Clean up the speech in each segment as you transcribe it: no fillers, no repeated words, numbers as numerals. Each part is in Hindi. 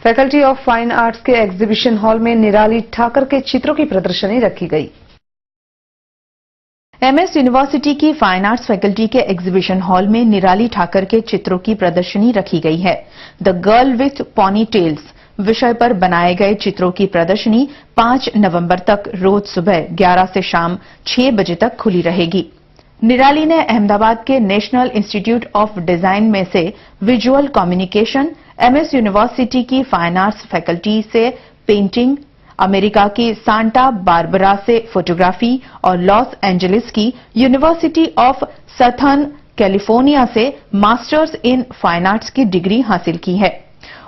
फैकल्टी ऑफ फाइन आर्ट्स के एग्जीबिशन हॉल में निराली ठाकर के चित्रों की प्रदर्शनी रखी गई। एमएस यूनिवर्सिटी की फाइन आर्ट्स फैकल्टी के एग्जीबिशन हॉल में निराली ठाकर के चित्रों की प्रदर्शनी रखी गई है। The girl with ponytails विषय पर बनाए गए चित्रों की प्रदर्शनी 5 नवंबर तक रोज सुबह 11 से शाम 6 बजे तक खुली रहेगी। निराली ने अहमदाबाद के नेशनल इंस्टीट्यूट ऑफ डिजाइन में से विजुअल कम्युनिकेशन, एमएस यूनिवर्सिटी की फाइन आर्ट्स फैकल्टी से पेंटिंग, अमेरिका की सांता बारबरा से फोटोग्राफी और लॉस एंजलिस की यूनिवर्सिटी ऑफ सदर्न कैलिफोर्निया से मास्टर्स इन फाइन आर्ट्स की डिग्री हासिल की है।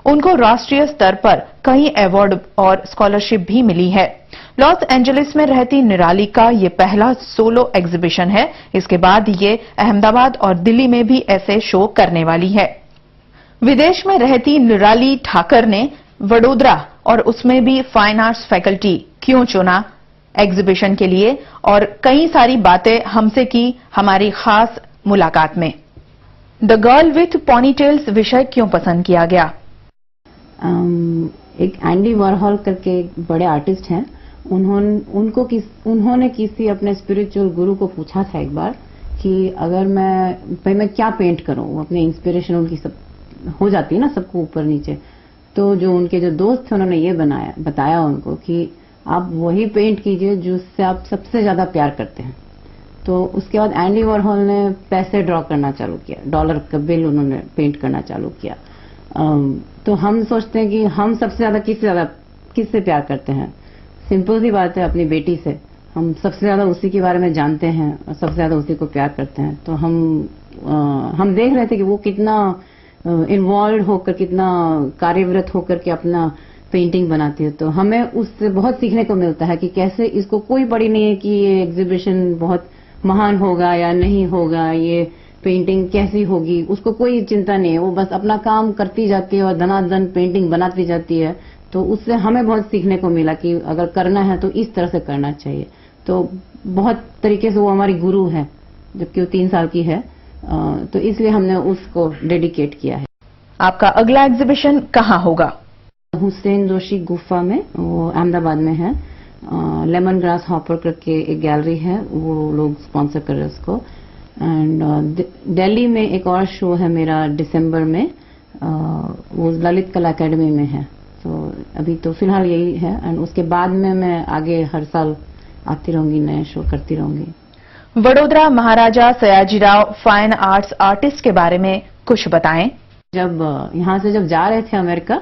उनको राष्ट्रीय स्तर पर कई अवार्ड और स्कॉलरशिप भी मिली है। लॉस एंजलिस में रहती निराली का ये पहला सोलो एग्जीबिशन है। इसके बाद ये अहमदाबाद और दिल्ली में भी ऐसे शो करने वाली है। विदेश में रहती निराली ठाकर ने वडोदरा और उसमें भी फाइन आर्ट्स फैकल्टी क्यों चुना एग्जीबिशन के लिए, और कई सारी बातें हमसे की हमारी खास मुलाकात में। द गर्ल विथ पॉनीटेल्स विषय क्यों पसंद किया गया? एक एंडी वॉरहॉल करके बड़े आर्टिस्ट हैं। उन्होंने किसी अपने स्पिरिचुअल गुरु को पूछा था एक बार कि अगर मैं क्या पेंट करूं। अपनी इंस्पिरेशन उनकी सब हो जाती है ना, सबको ऊपर नीचे। तो जो उनके जो दोस्त थे उन्होंने ये बताया उनको कि आप वही पेंट कीजिए जिससे आप सबसे ज्यादा प्यार करते हैं। तो उसके बाद एंडी वॉरहॉल ने पैसे ड्रॉ करना चालू किया, डॉलर का बिल उन्होंने पेंट करना चालू किया। तो हम सोचते हैं कि हम सबसे ज्यादा किससे प्यार करते हैं। सिंपल सी बात है, अपनी बेटी से। हम सबसे ज्यादा उसी के बारे में जानते हैं और सबसे ज्यादा उसी को प्यार करते हैं। तो हम देख रहे थे कि वो कितना इन्वॉल्व होकर, कितना कार्यव्रत होकर के अपना पेंटिंग बनाती है। तो हमें उससे बहुत सीखने को मिलता है कि कैसे इसको कोई पड़ी नहीं है कि ये एग्जीबिशन बहुत महान होगा या नहीं होगा, ये पेंटिंग कैसी होगी, उसको कोई चिंता नहीं है। वो बस अपना काम करती जाती है और धनाधन पेंटिंग बनाती जाती है। तो उससे हमें बहुत सीखने को मिला कि अगर करना है तो इस तरह से करना चाहिए। तो बहुत तरीके से वो हमारी गुरु है, जबकि वो 3 साल की है। तो इसलिए हमने उसको डेडिकेट किया है। आपका अगला एग्जीबिशन कहाँ होगा? हुसैन जोशी गुफा में, वो अहमदाबाद में है। लेमन ग्रास हॉपर करके एक गैलरी है, वो लोग स्पॉन्सर कर रहे हैं उसको। एंड दिल्ली में एक और शो है मेरा दिसंबर में, वो ललित कला एकेडमी में है। तो अभी तो फिलहाल यही है। एंड उसके बाद में मैं आगे हर साल आती रहूंगी, नए शो करती रहूंगी। वडोदरा महाराजा सयाजीराव फाइन आर्ट्स आर्टिस्ट के बारे में कुछ बताएं। जब यहाँ से जा रहे थे अमेरिका,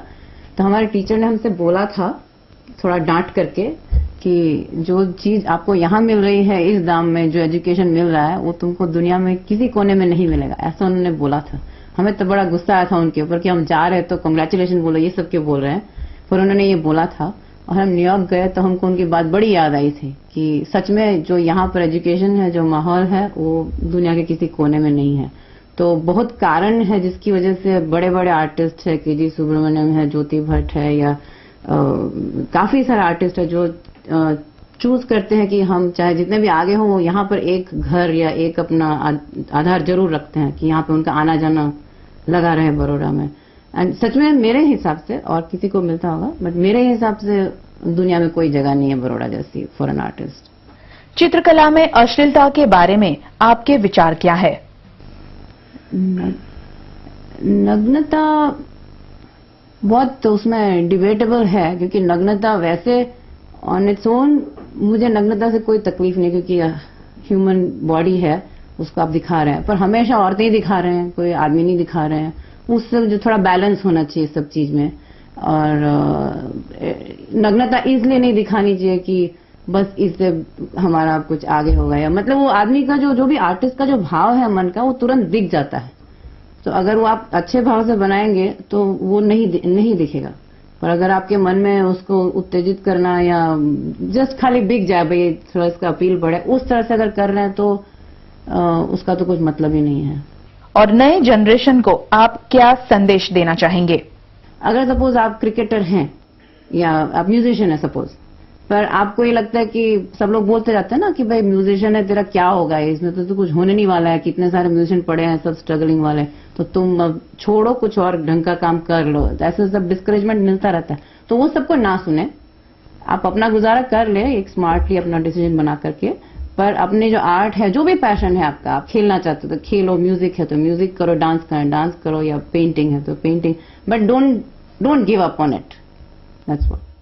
तो हमारे टीचर ने हमसे बोला था, थोड़ा डांट करके, कि जो चीज आपको यहाँ मिल रही है इस दाम में, जो एजुकेशन मिल रहा है, वो तुमको दुनिया में किसी कोने में नहीं मिलेगा। ऐसा उन्होंने बोला था। हमें तो बड़ा गुस्सा आया था उनके ऊपर कि हम जा रहे हैं तो कांग्रेचुलेशन बोलो, ये सब क्यों बोल रहे हैं। पर उन्होंने ये बोला था और हम न्यूयॉर्क गए तो हमको उनकी बात बड़ी याद आई थी कि सच में जो यहाँ पर एजुकेशन है, जो माहौल है, वो दुनिया के किसी कोने में नहीं है। तो बहुत कारण है जिसकी वजह से बड़े बड़े आर्टिस्ट है, के जी सुब्रमण्यम है, ज्योति भट्ट है, या काफी सारे आर्टिस्ट है जो चूज करते हैं कि हम चाहे जितने भी आगे हों, वो यहाँ पर एक घर या एक अपना आधार जरूर रखते हैं कि यहाँ पे उनका आना जाना लगा रहे बड़ौदा में। एंड सच में मेरे हिसाब से, और किसी को मिलता होगा, बट मेरे हिसाब से दुनिया में कोई जगह नहीं है बड़ौदा जैसी फॉर एन आर्टिस्ट। चित्रकला में अश्लीलता के बारे में आपके विचार क्या है? नग्नता बहुत तो उसमें डिबेटेबल है, क्योंकि नग्नता वैसे ऑन इट्स ओन, मुझे नग्नता से कोई तकलीफ नहीं, क्योंकि ह्यूमन बॉडी है, उसको आप दिखा रहे हैं। पर हमेशा औरतें ही दिखा रहे हैं, कोई आदमी नहीं दिखा रहे हैं। उससे जो थोड़ा बैलेंस होना चाहिए सब चीज में। और नग्नता इसलिए नहीं दिखानी चाहिए कि बस इससे हमारा कुछ आगे होगा, या मतलब वो आदमी का जो भी आर्टिस्ट का जो भाव है मन का, वो तुरंत दिख जाता है। तो अगर वो आप अच्छे भाव से बनाएंगे तो वो नहीं दिखेगा। पर अगर आपके मन में उसको उत्तेजित करना, या जस्ट खाली दिख जाए भाई थोड़ा इसका अपील बढ़े, उस तरह से अगर कर रहे हैं तो उसका तो कुछ मतलब ही नहीं है। और नए जनरेशन को आप क्या संदेश देना चाहेंगे? अगर सपोज आप क्रिकेटर हैं या आप म्यूजिशियन है सपोज, पर आपको ये लगता है कि सब लोग बोलते जाते हैं ना कि भाई म्यूजिशियन है, तेरा क्या होगा इसमें, तो कुछ होने नहीं वाला है, कितने सारे म्यूजिशियन पड़े हैं सब स्ट्रगलिंग वाले, तो तुम अब छोड़ो, कुछ और ढंग का काम कर लो। ऐसे सब डिस्करेजमेंट मिलता रहता है, तो वो सबको ना सुने, आप अपना गुजारा कर ले एक स्मार्टली अपना डिसीजन बना करके, पर अपने जो आर्ट है, जो भी पैशन है आपका, आप खेलना चाहते हो तो खेलो, म्यूजिक है तो म्यूजिक करो, डांस करो, या पेंटिंग है तो painting, but don't give up on it, that's what.